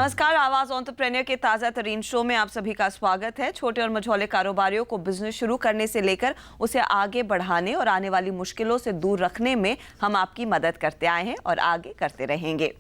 नमस्कार, आवाज एंटरप्रेन्योर के ताज़ा तरीन शो में आप सभी का स्वागत है। छोटे और मझौले कारोबारियों को बिजनेस शुरू करने से लेकर उसे आगे बढ़ाने और आने वाली मुश्किलों से दूर रखने में हम आपकी मदद करते आए हैं और आगे करते रहेंगे।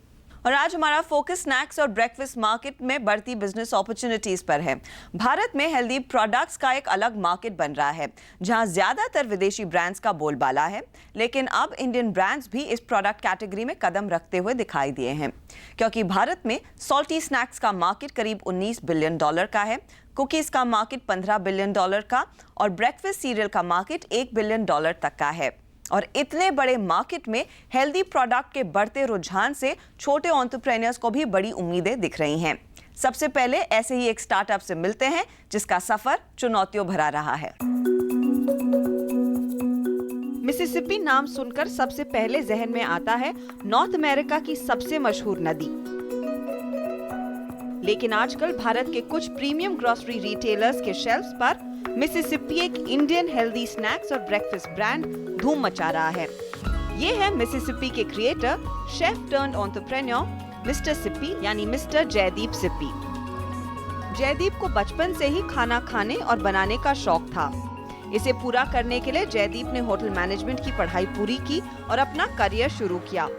और आज हमारा फोकस स्नैक्स और ब्रेकफास्ट मार्केट में बढ़ती बिजनेस अपॉर्चुनिटीज पर है। भारत में हेल्दी प्रोडक्ट्स का एक अलग मार्केट बन रहा है, जहां ज्यादातर विदेशी ब्रांड्स का बोलबाला है, लेकिन अब इंडियन ब्रांड्स भी इस प्रोडक्ट कैटेगरी में कदम रखते हुए दिखाई दिए हैं, क्योंकि भारत में सॉल्टी स्नैक्स का मार्केट करीब $19 बिलियन का है, कुकीज का मार्केट $15 बिलियन का और ब्रेकफास्ट सीरियल का मार्केट $1 बिलियन तक का है। और इतने बड़े मार्केट में हेल्दी प्रोडक्ट के बढ़ते रुझान से छोटे एंटरप्रेन्योर्स को भी बड़ी उम्मीदें दिख रही हैं। सबसे पहले ऐसे ही एक स्टार्टअप से मिलते हैं जिसका सफर चुनौतियों भरा रहा है। मिसिसिपी नाम सुनकर सबसे पहले जहन में आता है नॉर्थ अमेरिका की सबसे मशहूर नदी। लेकिन आजकल भारत के कुछ प्रीमियम ग्रोसरी रिटेलर्स के शेल्फ्स पर मिसिसिपी एक इंडियन हेल्दी स्नैक्स और ब्रेकफास्ट ब्रांड धूम मचा रहा है। ये है मिसिसिपी के creator, chef turned entrepreneur mister Sippy यानी मिस्टर जयदीप सिप्पी। जयदीप को बचपन से ही खाना खाने और बनाने का शौक था। इसे पूरा करने के लिए जयदीप ने होटल मैनेजमेंट की पढ़ाई पूरी की और अपना करियर शुरू किया।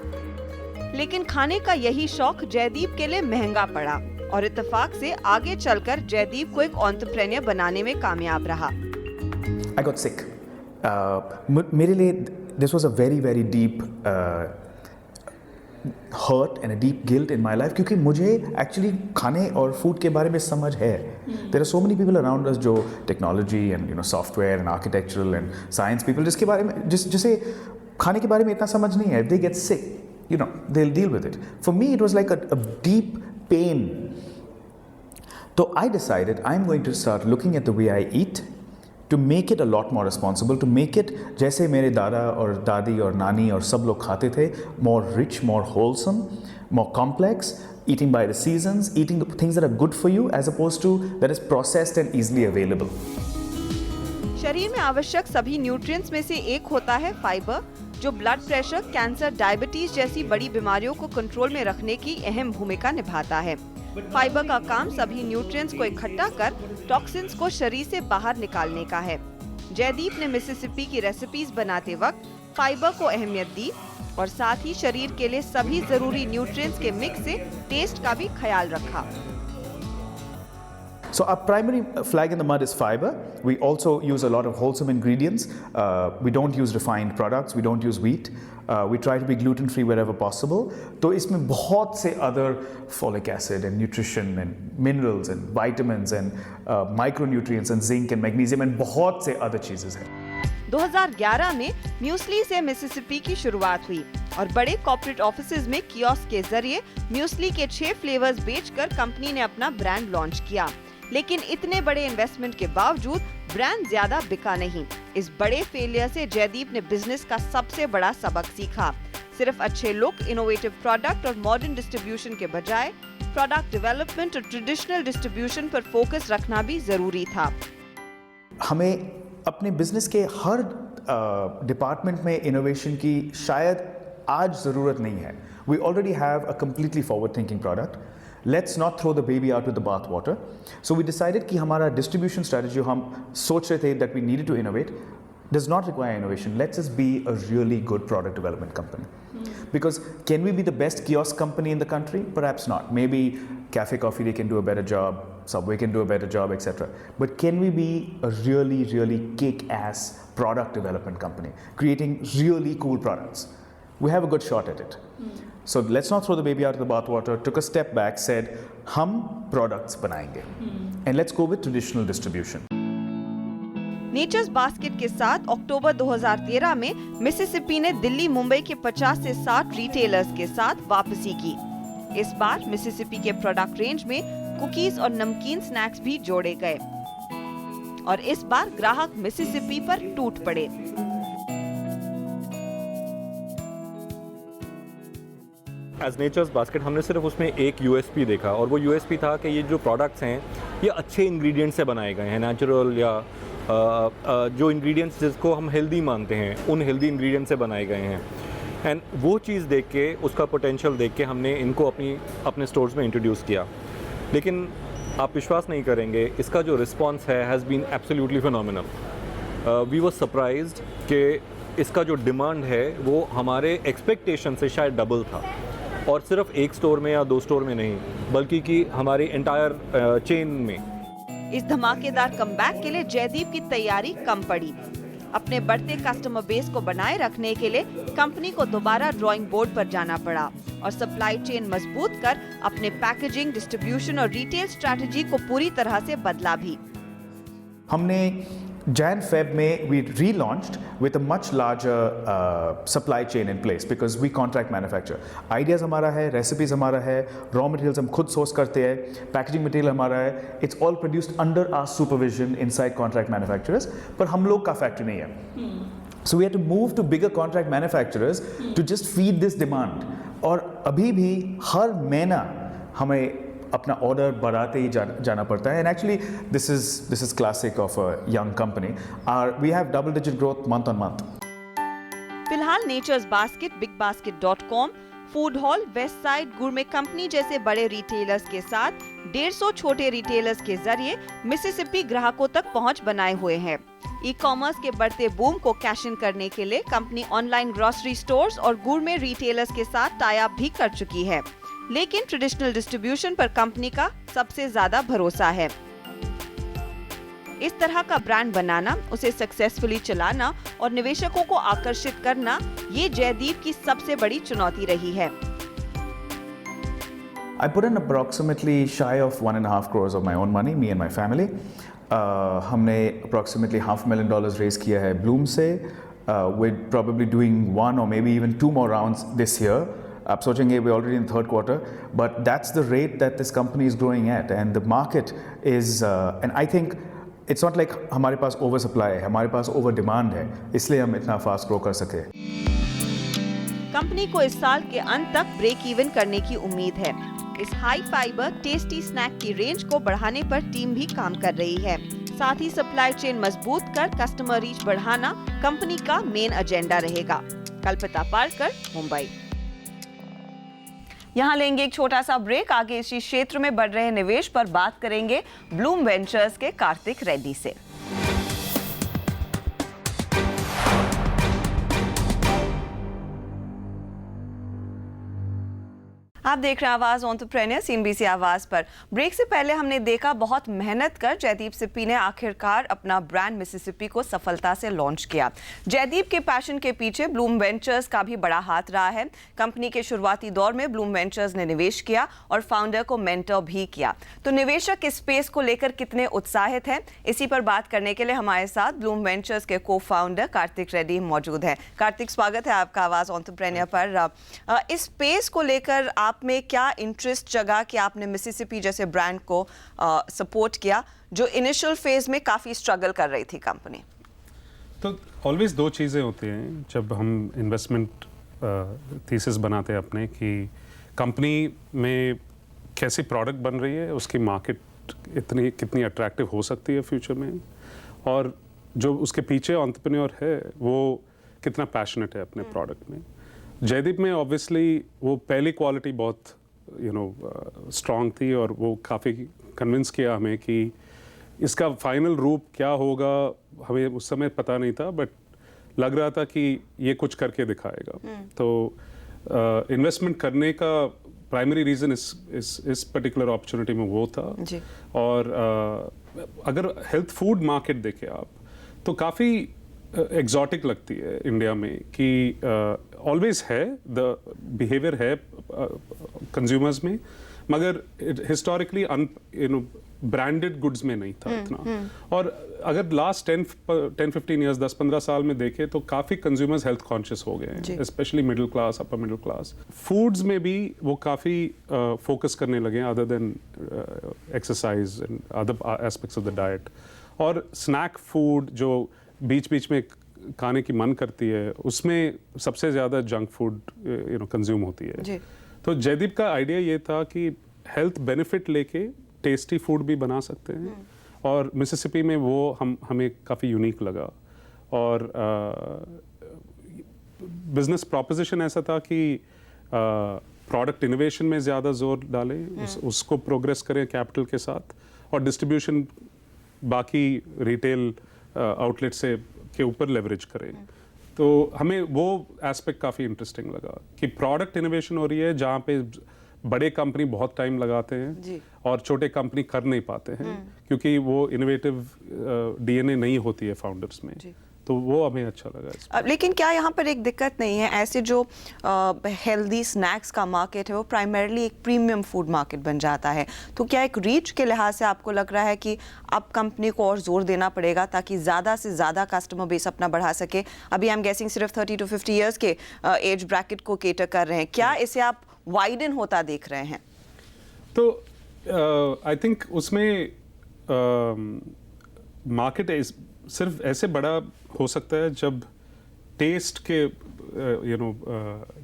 लेकिन खाने का यही शौक जयदीप के लिए महंगा पड़ा और इत्तेफाक से आगे चलकर जयदीप को एक एंटरप्रेन्योर बनाने में कामयाब रहा। I got sick. मेरे लिए this was a very deep hurt and a deep guilt in my life, क्योंकि मुझे actually खाने और food के बारे में समझ है। There are so many people around us जो technology and software and architectural and science people जिसके बारे में जिसे खाने के बारे में इतना समझ नहीं है, they get sick, they'll deal with it. For me it was like a deep pain. So I decided I'm going to start looking at the way I eat to make it a lot more responsible, to make it जैसे मेरे दादा और दादी और नानी और सब लोग खाते थे, more rich, more wholesome, more complex, eating by the seasons, eating the things that are good for you as opposed to that is processed and easily available. शरीर में आवश्यक सभी न्यूट्रिएंट्स में से एक होता है फाइबर, जो ब्लड प्रेशर, कैंसर, डायबिटीज जैसी बड़ी बीमारियों को कंट्रोल में रखने की अहम भूमिका निभाता है। फाइबर का काम सभी न्यूट्रिएंट्स को इकट्ठा कर टॉक्सिन्स को शरीर से बाहर निकालने का है। जयदीप ने मिसिसिपी की रेसिपीज बनाते वक्त फाइबर को अहमियत दी और साथ ही शरीर के लिए सभी जरूरी न्यूट्रिएंट्स के मिक्स से टेस्ट का भी ख्याल रखा। So our primary flag in the mud is fiber. We also use a lot of wholesome ingredients. We don't use refined products. We don't use wheat. We try to be gluten free wherever possible. तो इसमें बहुत से other folic acid and nutrition and minerals and vitamins and micronutrients and zinc and magnesium and बहुत से other चीजें हैं। 2011 में muesli से मिसिसिपी की शुरुआत हुई और बड़े कॉर्पोरेट ऑफिसेज में कियोस्क के जरिए म्यूस्ली के 6 फ्लेवर्स बेचकर कंपनी ने अपना ब्रांड लॉन्च किया। लेकिन इतने बड़े इन्वेस्टमेंट के बावजूद ब्रांड ज्यादा बिका नहीं। इस बड़े फेलियर से जयदीप ने बिजनेस का सबसे बड़ा सबक सीखा। सिर्फ अच्छे लुक, इनोवेटिव प्रोडक्ट और मॉडर्न डिस्ट्रीब्यूशन के बजाय प्रोडक्ट डेवलपमेंट और ट्रेडिशनल डिस्ट्रीब्यूशन पर फोकस रखना भी जरूरी था। हमें अपने बिजनेस के हर डिपार्टमेंट में इनोवेशन की शायद आज ज़रूरत नहीं है। We already have a completely forward-thinking product. Let's not throw the baby out with the bathwater. So we decided कि हमारा distribution strategy हम सोच रहे थे that we needed to innovate does not require innovation. Let's just be a really good product development company. Because can we be the best kiosk company in the country? Perhaps not. Maybe Cafe Coffee Day can do a better job, Subway can do a better job, etc. But can we be a really kick-ass product development company, creating really cool products? We have a good shot at it. So let's not throw the baby out of the bathwater. Took a step back, said, हम products बनाएंगे, and let's go with traditional distribution. Natures basket के साथ अक्टूबर 2013 में Mississippi ने दिल्ली, मुंबई के 50 से 60 retailers के साथ वापसी की। इस बार मिसिसिपी के प्रोडक्ट रेंज में कुकीज और नमकीन स्नैक्स भी जोड़े गए और इस बार ग्राहक मिसिसिपी पर टूट पड़े। एज नेचर्स बास्केट हमने सिर्फ उसमें एक यूएसपी देखा और वो यूएसपी था कि ये जो प्रोडक्ट्स हैं ये अच्छे इंग्रेडिएंट्स से बनाए गए हैं, नेचुरल या जो इंग्रेडिएंट्स जिसको हम हेल्दी मानते हैं उन हेल्दी इंग्रेडिएंट्स से बनाए गए हैं। एंड वो चीज़ देख के, उसका पोटेंशियल देख के हमने इनको अपने स्टोर्स में इंट्रोड्यूस किया। लेकिन आप विश्वास नहीं करेंगे, इसका जो रिस्पॉन्स है has been absolutely phenomenal. We were surprised कि इसका जो डिमांड है वो हमारे एक्सपेक्टेशन से शायद डबल था, और सिर्फ एक स्टोर में या 2 स्टोर में नहीं, बल्कि कि हमारी एंटायर चेन में। इस धमाकेदार कमबैक के लिए जयदीप की तैयारी कम पड़ी। अपने बढ़ते कस्टमर बेस को बनाए रखने के लिए कंपनी को दोबारा ड्राइंग बोर्ड पर जाना पड़ा और सप्लाई चेन मजबूत कर अपने पैकेजिंग, डिस्ट्रीब्यूशन और रिटेल स्ट्रैटेजी को पूरी तरह से बदला भी। हमने Jan-Feb में we relaunched with a much larger supply chain in place because we contract manufacture. Ideas हमारा है, recipes हमारा है, raw materials हम खुद source करते हैं, packaging material हमारा है. It's all produced under our supervision inside contract manufacturers. पर हम लोग का factory नहीं है. So we had to move to bigger contract manufacturers to just feed this demand. और अभी भी हर महीना हमें अपना ऑर्डर बढ़ाते ही जाना पड़ता है. And actually this is classic of a young company. We have double digit growth month on month. फिलहाल Nature's Basket, bigbasket.com, Foodhall, Westside, gourmet company जैसे बड़े रिटेलर्स के साथ 150 छोटे रिटेलर्स के जरिए मिसिसिपी ग्राहकों तक पहुंच बनाए हुए हैं. ई कॉमर्स के बढ़ते बूम को कैश इन करने के लिए कंपनी ऑनलाइन ग्रोसरी स्टोर्स और गुरमे रिटेलर्स के साथ टाई अप भी कर चुकी है. लेकिन ट्रेडिशनल डिस्ट्रीब्यूशन पर कंपनी का सबसे ज्यादा भरोसा है. इस तरह का ब्रांड बनाना, उसे सक्सेसफुली चलाना और निवेशकों को आकर्षित करना, ये जयदीप की सबसे बड़ी चुनौती रही है. I put in approximately shy of 1.5 crores of my own money, me and my family. हमने approximately $500,000 raise किया है Bloom से. We're probably doing 1 or maybe even 2 more rounds this year. आप सोचेंगे we're already in the third quarter, but that's the rate that this company is growing at, and the market is, and I think it's not like हमारे पास over supply है, हमारे पास over demand है, इसलिए हम इतना fast grow कर सके. Company को इस साल के अंत तक ब्रेक इवन करने की उम्मीद है. इस हाई फाइबर टेस्टी स्नैक की रेंज को बढ़ाने पर टीम भी काम कर रही है. साथ ही सप्लाई चेन मजबूत कर कस्टमर रीच बढ़ाना कंपनी का मेन एजेंडा रहेगा. कल्पना पालकर, मुंबई. यहाँ लेंगे एक छोटा सा ब्रेक. आगे इसी क्षेत्र में बढ़ रहे निवेश पर बात करेंगे ब्लूम वेंचर्स के कार्तिक रेड्डी से. आप देख रहे हैं आवाज एंटरप्रेन्योर CNBC आवाज पर. ब्रेक से पहले हमने देखा बहुत मेहनत कर जयदीप सिप्पी ने आखिरकार अपना ब्रांड मिसिसिपी को सफलता से लॉन्च किया. जयदीप के पैशन के पीछे ब्लूम वेंचर्स का भी बड़ा हाथ रहा है. कंपनी के शुरुआती दौर में ब्लूम वेंचर्स ने निवेश किया और फाउंडर को मेंटर भी किया. तो निवेशक इस स्पेस को लेकर कितने उत्साहित हैं, इसी पर बात करने के लिए हमारे साथ ब्लूम वेंचर्स के को फाउंडर कार्तिक रेड्डी मौजूद हैं. कार्तिक, स्वागत है आपका आवाज एंटरप्रेन्योर पर. इस स्पेस को लेकर आप में क्या इंटरेस्ट जगा कि आपने मिसिसिपी जैसे ब्रांड को सपोर्ट किया, जो इनिशियल फेज में काफी स्ट्रगल कर रही थी कंपनी? तो ऑलवेज 2 चीज़ें होती हैं जब हम इन्वेस्टमेंट थीसिस बनाते हैं अपने, कि कंपनी में कैसी प्रोडक्ट बन रही है, उसकी मार्केट कितनी अट्रैक्टिव हो सकती है फ्यूचर में, और जो उसके पीछे एंटरप्रेन्योर है वो कितना पैशनेट है अपने प्रोडक्ट में. जयदीप में ऑब्वियसली वो पहली क्वालिटी बहुत स्ट्रॉन्ग थी, और वो काफ़ी कन्विंस किया हमें कि इसका फाइनल रूप क्या होगा हमें उस समय पता नहीं था, बट लग रहा था कि ये कुछ करके दिखाएगा. तो इन्वेस्टमेंट करने का प्राइमरी रीज़न इस पर्टिकुलर अपॉर्चुनिटी में वो था जी. और अगर हेल्थ फूड मार्केट देखें आप, तो काफ़ी एग्जॉटिक लगती है इंडिया में, कि ऑलवेज है द बिहेवियर है कंज्यूमर्स में, मगर हिस्टोरिकली ब्रांडेड गुड्स में नहीं था इतना. और अगर लास्ट 10-15 ईयर्स 10-15 साल में देखें तो काफ़ी कंज्यूमर्स हेल्थ कॉन्शियस हो गए हैं, specially middle class, upper middle class. Foods में भी वो काफ़ी फोकस करने लगे हैं, other than exercise and other aspects of the diet. और स्नैक फूड जो बीच में खाने की मन करती है, उसमें सबसे ज़्यादा जंक फूड कंज्यूम होती है. तो जयदीप का आइडिया ये था कि हेल्थ बेनिफिट लेके टेस्टी फूड भी बना सकते हैं, और मिसिसिपी में वो हमें काफ़ी यूनिक लगा. और बिजनेस प्रोपोजिशन ऐसा था कि प्रोडक्ट इनोवेशन में ज़्यादा जोर डालें, उसको प्रोग्रेस करें कैपिटल के साथ, और डिस्ट्रीब्यूशन बाकी रिटेल आउटलेट से के ऊपर लेवरेज करें। तो हमें वो एस्पेक्ट काफ़ी इंटरेस्टिंग लगा कि प्रोडक्ट इनोवेशन हो रही है जहाँ पे बड़े कंपनी बहुत टाइम लगाते हैं और छोटे कंपनी कर नहीं पाते हैं क्योंकि वो इनोवेटिव डीएनए नहीं होती है फाउंडर्स में। तो वो हमें अच्छा लगा इसमें। लेकिन क्या यहाँ पर एक दिक्कत नहीं है, ऐसे जो हेल्दी स्नैक्स का मार्केट है वो प्राइमरली एक प्रीमियम फूड मार्केट बन जाता है, तो क्या एक रीच के लिहाज से आपको लग रहा है कि अब कंपनी को और जोर देना पड़ेगा ताकि ज़्यादा से ज़्यादा कस्टमर बेस अपना बढ़ा सके? अभी आई एम गेसिंग सिर्फ 30 to 50 ईयर्स के एज ब्रैकेट को केटर कर रहे हैं, क्या इसे आप वाइडन होता देख रहे हैं? तो आई थिंक उसमें मार्केट सिर्फ ऐसे बड़ा हो सकता है जब टेस्ट के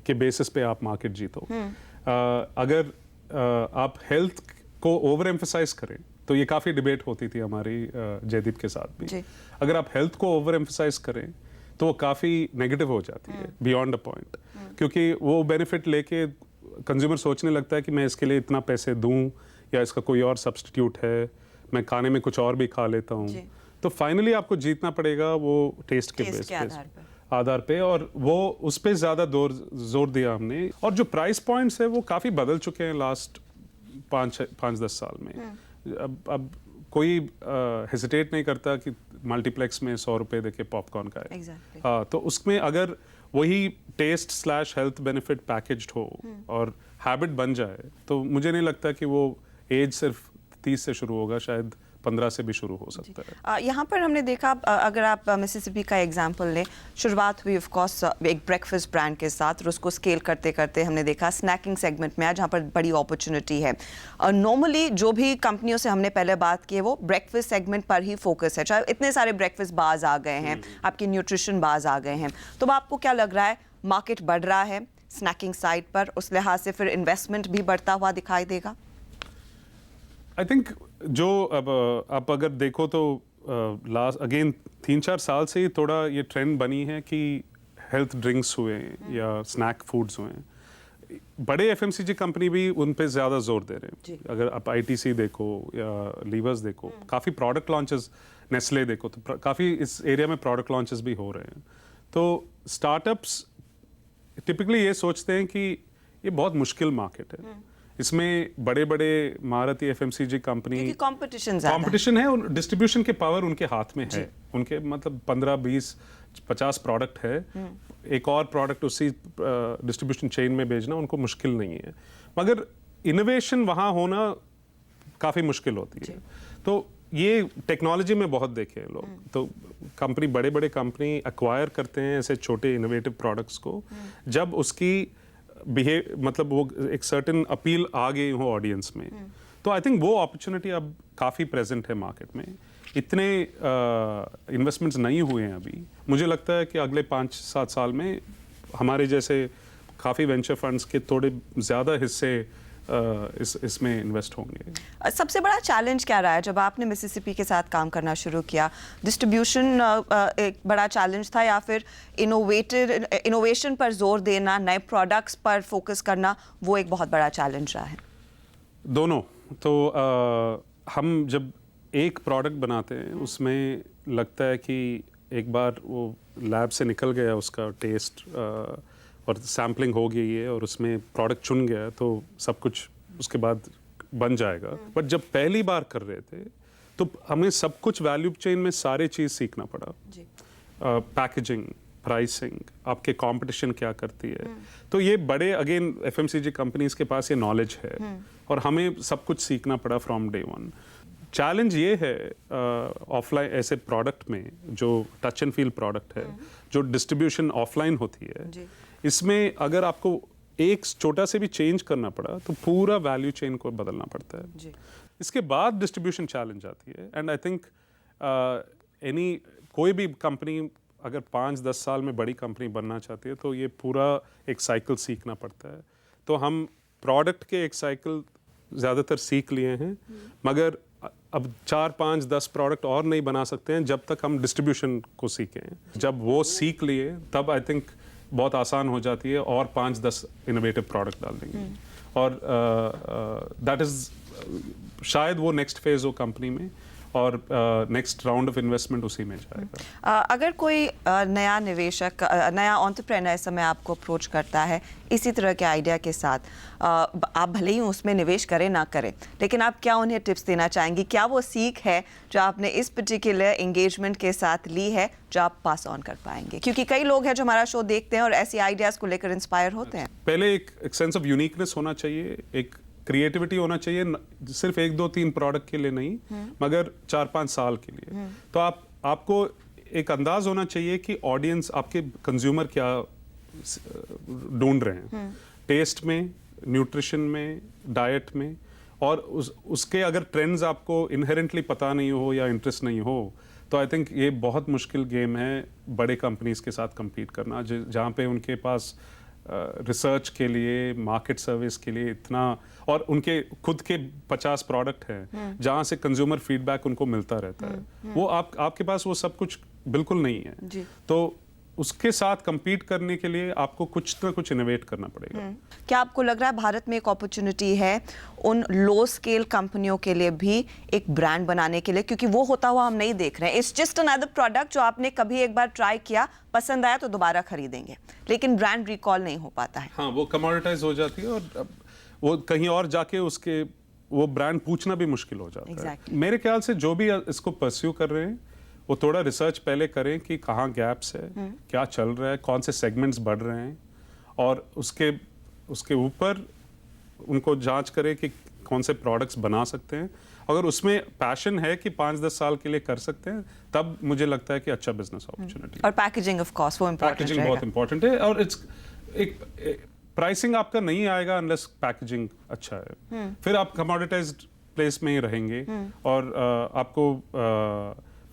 के बेसिस पे आप मार्केट जीतो। अगर आप हेल्थ को ओवर एम्फसाइज करें, तो ये काफ़ी डिबेट होती थी हमारी जयदीप के साथ भी। अगर आप हेल्थ को ओवर एम्फसाइज करें तो वो काफ़ी नेगेटिव हो जाती है बियॉन्ड अ पॉइंट, क्योंकि वो बेनिफिट लेके कंज्यूमर सोचने लगता है कि मैं इसके लिए इतना पैसे दूं या इसका कोई और सब्स्टिट्यूट है, मैं खाने में कुछ और भी खा लेता हूँ। तो फाइनली आपको जीतना पड़ेगा वो टेस्ट के आधार पे, और वो उस पर ज़्यादा जोर दिया हमने। और जो प्राइस पॉइंट्स है वो काफ़ी बदल चुके हैं लास्ट 5-10 साल में। अब कोई हेजिटेट नहीं करता कि मल्टीप्लेक्स में 100 रुपये देके पॉपकॉर्न खाए। हाँ, तो उसमें अगर वही टेस्ट / हेल्थ बेनिफिट पैकेज्ड हो और हैबिट बन जाए, तो मुझे नहीं लगता कि वो एज सिर्फ 30 से शुरू होगा, शायद 15 से भी शुरू हो सकता है। यहाँ पर हमने देखा, अगर आप मिसिसिपी का एग्जांपल लें, शुरुआत हुई ऑफ कोर्स एक ब्रेकफास्ट ब्रांड के साथ, और उसको स्केल करते करते हमने देखा स्नैकिंग सेगमेंट में, जहाँ पर बड़ी अपॉर्चुनिटी है। नॉर्मली जो भी कंपनियों से हमने पहले बात की है वो ब्रेकफास्ट सेगमेंट पर ही फोकस है, चाहे इतने सारे ब्रेकफास्ट बार्स आ गए हैं, आपके न्यूट्रिशन बार्स आ गए हैं। तो आपको क्या लग रहा है, मार्केट बढ़ रहा है स्नैकिंग साइड पर, उस लिहाज से फिर इन्वेस्टमेंट भी बढ़ता हुआ दिखाई देगा? आई थिंक जो अब आप अगर देखो तो लास्ट अगेन 3-4 साल से ही थोड़ा ये ट्रेंड बनी है कि हेल्थ ड्रिंक्स हुए या स्नैक फूड्स हुए, बड़े एफएमसीजी कंपनी भी उन पे ज़्यादा जोर दे रहे हैं। अगर आप आईटीसी देखो या लीवर्स देखो, काफ़ी प्रोडक्ट लॉन्चेस, नेस्ले देखो, तो काफ़ी इस एरिया में प्रोडक्ट लॉन्चेस भी हो रहे हैं। तो स्टार्टअप्स टिपिकली ये सोचते हैं कि ये बहुत मुश्किल मार्केट है, इसमें बड़े बड़े महारती एफएमसीजी कंपनी, कंपटीशन है, डिस्ट्रीब्यूशन के पावर उनके हाथ में है, उनके मतलब 15-20-50 प्रोडक्ट है, एक और प्रोडक्ट उसी डिस्ट्रीब्यूशन चेन में भेजना उनको मुश्किल नहीं है, मगर इनोवेशन वहाँ होना काफ़ी मुश्किल होती है। तो ये टेक्नोलॉजी में बहुत देखे हैं लोग, तो कंपनी बड़े कंपनी एक्वायर करते हैं ऐसे छोटे इनोवेटिव प्रोडक्ट्स को, जब उसकी मतलब वो एक सर्टेन अपील आ गई हो ऑडियंस में, तो आई थिंक वो अपॉर्चुनिटी अब काफ़ी प्रेजेंट है मार्केट में। इतने इन्वेस्टमेंट्स नहीं हुए हैं अभी, मुझे लगता है कि अगले 5-7 साल में हमारे जैसे काफ़ी वेंचर फंड्स के थोड़े ज़्यादा हिस्से इसमें इन्वेस्ट होंगे। सबसे बड़ा चैलेंज क्या रहा है जब आपने मिसिसिपी के साथ काम करना शुरू किया? डिस्ट्रीब्यूशन एक बड़ा चैलेंज था, या फिर इनोवेशन पर जोर देना, नए प्रोडक्ट्स पर फोकस करना, वो एक बहुत बड़ा चैलेंज रहा है? दोनों। तो हम जब एक प्रोडक्ट बनाते हैं उसमें लगता है कि एक बार वो लैब से निकल गया उसका टेस्ट और सैम्पलिंग हो गई है और उसमें प्रोडक्ट चुन गया, तो सब कुछ उसके बाद बन जाएगा। बट जब पहली बार कर रहे थे तो हमें सब कुछ वैल्यू चेन में सारे चीज़ सीखना पड़ा। पैकेजिंग, प्राइसिंग, आपके कंपटीशन क्या करती है, तो ये बड़े अगेन एफएमसीजी कंपनीज के पास ये नॉलेज है और हमें सब कुछ सीखना पड़ा फ्रॉम डे वन। चैलेंज ये है ऑफलाइन ऐसे प्रोडक्ट में जो टच एंड फील प्रोडक्ट है, जो डिस्ट्रीब्यूशन ऑफलाइन होती है, इसमें अगर आपको एक छोटा से भी चेंज करना पड़ा तो पूरा वैल्यू चेन को बदलना पड़ता है। इसके बाद डिस्ट्रीब्यूशन चैलेंज आती है। एंड आई थिंक कोई भी कंपनी अगर 5-10 साल में बड़ी कंपनी बनना चाहती है तो ये पूरा एक साइकिल सीखना पड़ता है। तो हम प्रोडक्ट के एक साइकिल ज़्यादातर सीख लिए हैं, मगर अब 4-5-10 प्रोडक्ट और नहीं बना सकते हैं जब तक हम डिस्ट्रीब्यूशन को सीखें। जब वो सीख लिए तब आई थिंक बहुत आसान हो जाती है और 5-10 इनोवेटिव प्रोडक्ट डाल देंगे और दैट इज़ शायद वो नेक्स्ट फेज हो कंपनी में और नेक्स्ट राउंड ऑफ इन्वेस्टमेंट उसी में जाएगा। अगर कोई नया निवेशक नया एंटरप्रेन्योर इस समय आपको अप्रोच करता है इसी तरह के आइडिया के साथ, आप भले ही उसमें निवेश करें ना करें, लेकिन आप क्या उन्हें टिप्स देना चाहेंगी? क्या वो सीख है जो आपने इस पर्टिकुलर एंगेजमेंट के साथ ली है जो आप पास ऑन कर पाएंगे? क्योंकि कई लोग हैं जो हमारा शो देखते हैं और ऐसे आइडियाज़ को लेकर इंस्पायर होते हैं। पहले एक सेंस ऑफ यूनिकनेस होना चाहिए, एक क्रिएटिविटी होना चाहिए, सिर्फ 1-2-3 प्रोडक्ट के लिए नहीं मगर 4-5 साल के लिए। तो आपको एक अंदाज होना चाहिए कि ऑडियंस, आपके कंज्यूमर क्या ढूंढ रहे हैं, टेस्ट में, न्यूट्रिशन में, डाइट में, और उसके अगर ट्रेंड्स आपको इनहेरेंटली पता नहीं हो या इंटरेस्ट नहीं हो तो आई थिंक ये बहुत मुश्किल गेम है बड़े कंपनीज के साथ compete करना, जहाँ पे उनके पास रिसर्च के लिए, मार्केट सर्विस के लिए इतना, और उनके खुद के 50 प्रोडक्ट हैं जहाँ से कंज्यूमर फीडबैक उनको मिलता रहता है। वो आपके पास वो सब कुछ बिल्कुल नहीं है। तो उसके साथ compete करने के लिए आपको कुछ ना कुछ इनोवेट करना पड़ेगा। क्या आपको लग रहा है भारत में एक अपॉर्चुनिटी है उन लो स्केल कंपनियों के लिए भी एक ब्रांड बनाने के लिए? क्योंकि वो होता हुआ हम नहीं देख रहे हैं। इट्स जस्ट अनदर प्रोडक्ट जो आपने कभी एक बार ट्राई किया, पसंद आया तो दोबारा खरीदेंगे, लेकिन ब्रांड रिकॉल नहीं हो पाता है। हाँ, वो कमोडिटाइज हो जाती है और वो कहीं और जाके उसके वो ब्रांड पूछना भी मुश्किल हो जाता है। मेरे ख्याल से जो भी इसको परस्यू कर रहे हैं वो थोड़ा रिसर्च पहले करें कि कहाँ गैप्स है, क्या चल रहा है, कौन से सेगमेंट्स बढ़ रहे हैं, और उसके ऊपर उनको जांच करें कि कौन से प्रोडक्ट्स बना सकते हैं। अगर उसमें पैशन है कि 5-10 साल के लिए कर सकते हैं, तब मुझे लगता है कि अच्छा बिजनेस अपॉर्चुनिटी। और पैकेजिंग ऑफ कोर्स वो इम्पोर्टेंट पैकेजिंग बहुत इंपॉर्टेंट है, और एक प्राइसिंग आपका नहीं आएगा अनलेस पैकेजिंग अच्छा है। फिर आप कमोडिटाइज्ड प्लेस में ही रहेंगे और आपको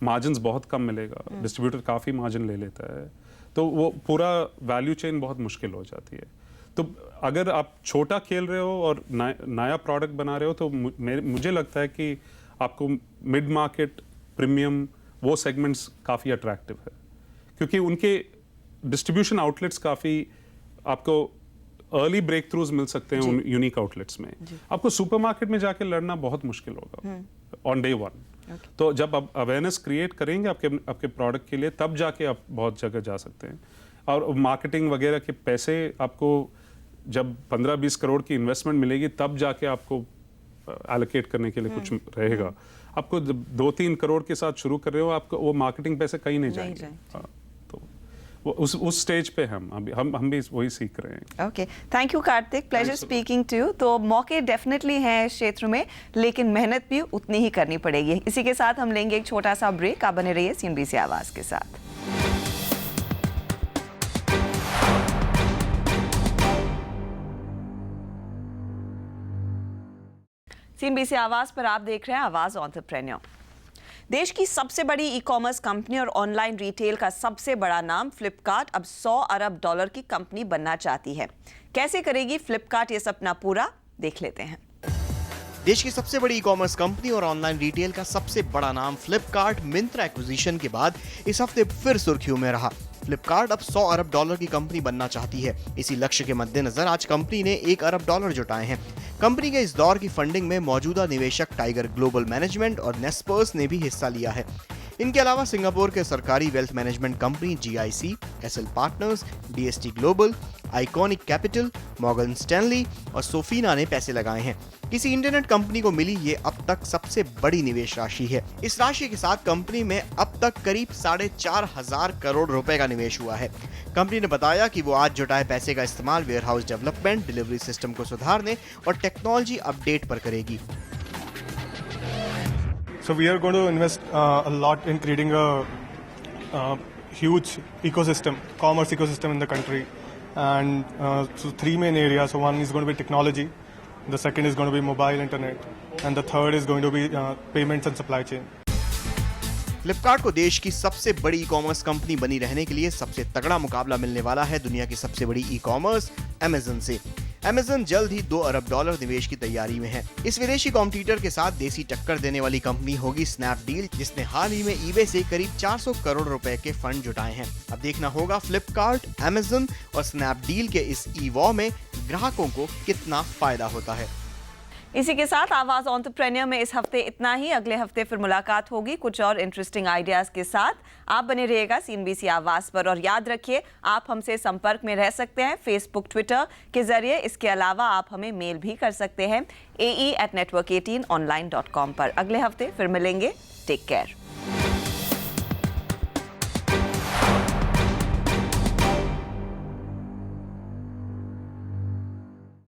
मार्जिन्स बहुत कम मिलेगा, डिस्ट्रीब्यूटर काफ़ी मार्जिन ले लेता है, तो वो पूरा वैल्यू चेन बहुत मुश्किल हो जाती है। तो अगर आप छोटा खेल रहे हो और नया प्रोडक्ट बना रहे हो तो मुझे लगता है कि आपको मिड मार्केट, प्रीमियम, वो सेगमेंट्स काफ़ी अट्रैक्टिव है, क्योंकि उनके डिस्ट्रीब्यूशन आउटलेट्स काफ़ी आपको अर्ली ब्रेक थ्रूज मिल सकते हैं उन यूनिक आउटलेट्स में। आपको सुपरमार्केट में जाके लड़ना बहुत मुश्किल होगा ऑन डे वन। तो जब आप अवेयरनेस क्रिएट करेंगे आपके प्रोडक्ट के लिए, तब जाके आप बहुत जगह जा सकते हैं। और मार्केटिंग वगैरह के पैसे आपको जब 15-20 करोड़ की इन्वेस्टमेंट मिलेगी, तब जाके आपको एलोकेट करने के लिए कुछ रहेगा। आपको 2-3 करोड़ के साथ शुरू कर रहे हो, आपको वो मार्केटिंग पैसे कहीं नहीं जाएंगे। तो वो उस स्टेज पे हम भी वही सीख रहे हैं। Okay, thank you Kartik, pleasure speaking to you. तो मौके डेफिनेटली हैं इस क्षेत्र में, लेकिन मेहनत भी उतनी ही करनी पड़ेगी। इसी के साथ हम लेंगे एक छोटा सा ब्रेक। आप बने रहिए CNBC आवाज़ के साथ। CNBC आवाज़ पर आप देख रहे हैं आवाज़ एंटरप्रेन्योर। देश की सबसे बड़ी ई-कॉमर्स कंपनी और ऑनलाइन रिटेल का सबसे बड़ा नाम फ्लिपकार्ट अब $100 अरब की कंपनी बनना चाहती है। कैसे करेगी फ्लिपकार्ट ये सपना पूरा, देख लेते हैं। देश की सबसे बड़ी ई-कॉमर्स कंपनी और ऑनलाइन रिटेल का सबसे बड़ा नाम फ्लिपकार्ट मिंत्रा एक्विजिशन के बाद इस हफ्ते फिर सुर्खियों में रहा। फ्लिपकार्ट अब $100 अरब की कंपनी बनना चाहती है। इसी लक्ष्य के मद्देनजर आज कंपनी ने $1 अरब जुटाए हैं। कंपनी के इस दौर की फंडिंग में मौजूदा निवेशक टाइगर ग्लोबल मैनेजमेंट और नेस्पर्स ने भी हिस्सा लिया है। इनके अलावा सिंगापुर के सरकारी wealth management company GIC, SL partners, DST global, iconic capital, Morgan Stanley और सोफीना ने पैसे लगाए हैं। किसी इंटरनेट कंपनी को मिली ये अब तक सबसे बड़ी निवेश राशि है। इस राशि के साथ कंपनी में अब तक करीब 4,500 करोड़ रुपए का निवेश हुआ है। कंपनी ने बताया कि वो आज जुटाए पैसे का इस्तेमाल वेयरहाउस डेवलपमेंट, डिलीवरी सिस्टम को सुधारने और टेक्नोलॉजी अपडेट पर करेगी। So we are going to invest a lot in creating a huge ecosystem, commerce ecosystem in the country, and so 3 main areas. So one is going to be technology, the second is going to be mobile internet, and the third is going to be payments and supply chain. Flipkart को देश की सबसे बड़ी e-commerce company बनी रहने के लिए सबसे तगड़ा मुकाबला मिलने वाला है दुनिया की सबसे बड़ी ई-कॉमर्स अमेज़न से। Amazon जल्द ही $2 अरब निवेश की तैयारी में है। इस विदेशी कॉम्पिटिटर के साथ देसी टक्कर देने वाली कंपनी होगी स्नैपडील, जिसने हाल ही में eBay से करीब 400 करोड़ रुपए के फंड जुटाए हैं। अब देखना होगा फ्लिपकार्ट, Amazon और स्नैपडील के इस ई-वॉर में ग्राहकों को कितना फायदा होता है। इसी के साथ आवाज एंटरप्रेन्योर में इस हफ्ते इतना ही। अगले हफ्ते फिर मुलाकात होगी कुछ और इंटरेस्टिंग आइडियाज के साथ। आप बने रहिएगा CNBC आवाज पर और याद रखिए आप हमसे संपर्क में रह सकते हैं फेसबुक, ट्विटर के जरिए। इसके अलावा आप हमें मेल भी कर सकते हैं ae@network18online.com पर। अगले हफ्ते फिर मिलेंगे। Take care.